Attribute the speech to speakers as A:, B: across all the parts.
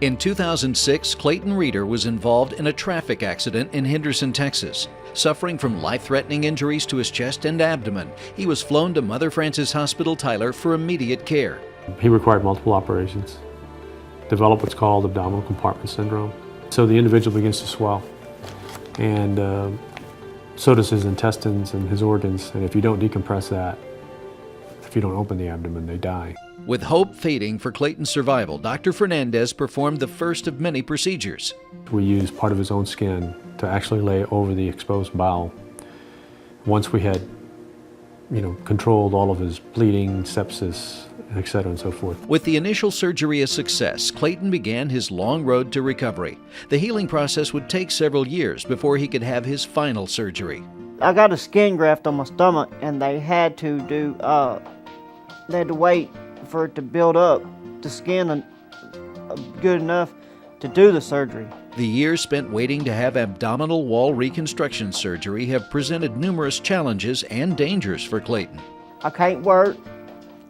A: In 2006, Clayton Reeder was involved in a traffic accident in Henderson, Texas. Suffering from life-threatening injuries to his chest and abdomen, he was flown to Mother Frances Hospital Tyler for immediate care.
B: He required multiple operations, developed what's called abdominal compartment syndrome. So the individual begins to swell, and so does his intestines and his organs, and if you don't decompress that, if you don't open the abdomen, they die.
A: With hope fading for Clayton's survival, Dr. Fernandez performed the first of many procedures.
B: We used part of his own skin to actually lay over the exposed bowel. Once we had, controlled all of his bleeding, sepsis, etc. and so forth.
A: With the initial surgery a success, Clayton began his long road to recovery. The healing process would take several years before he could have his final surgery.
C: I got a skin graft on my stomach, and they had to wait for it to build up the skin good enough to do the surgery.
A: The years spent waiting to have abdominal wall reconstruction surgery have presented numerous challenges and dangers for Clayton.
C: I can't work.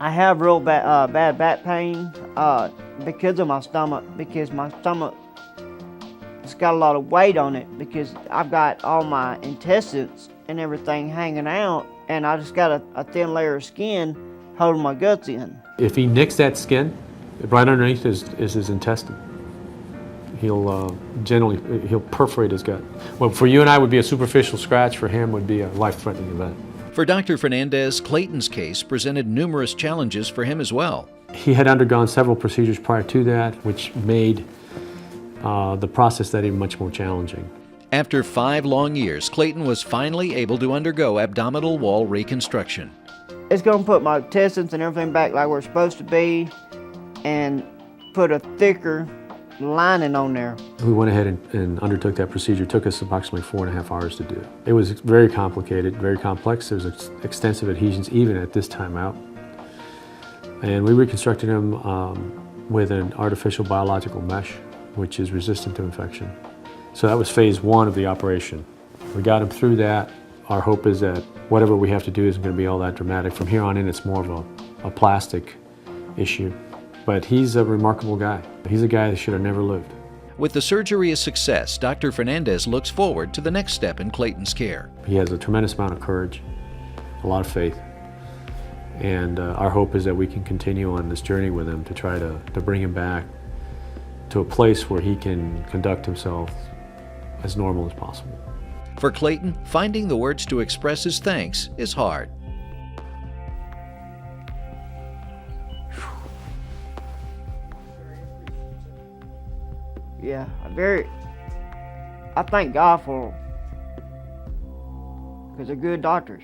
C: I have real bad back pain because of my stomach, because my stomach has got a lot of weight on it, because I've got all my intestines and everything hanging out, and I just got a thin layer of skin holding my guts in.
B: If he nicks that skin, right underneath is his intestine. He'll he'll perforate his gut. Well, for you and I would be a superficial scratch, for him would be a life-threatening event.
A: For Dr. Fernandez, Clayton's case presented numerous challenges for him as well.
B: He had undergone several procedures prior to that, which made the process that even much more challenging.
A: After 5 long years, Clayton was finally able to undergo abdominal wall reconstruction.
C: It's going to put my intestines and everything back like we're supposed to be, and put a thicker lining on there.
B: We went ahead and undertook that procedure. It took us approximately 4.5 hours to do. It was very complicated, very complex. There was extensive adhesions even at this time out. And we reconstructed him with an artificial biological mesh, which is resistant to infection. So that was phase 1 of the operation. We got him through that. Our hope is that whatever we have to do isn't going to be all that dramatic. From here on in, it's more of a plastic issue. But he's a remarkable guy. He's a guy that should have never lived.
A: With the surgery a success, Dr. Fernandez looks forward to the next step in Clayton's care.
B: He has a tremendous amount of courage, a lot of faith. And our hope is that we can continue on this journey with him to try to bring him back to a place where he can conduct himself as normal as possible.
A: For Clayton, finding the words to express his thanks is hard.
C: Yeah, I thank God for them, because they're good doctors.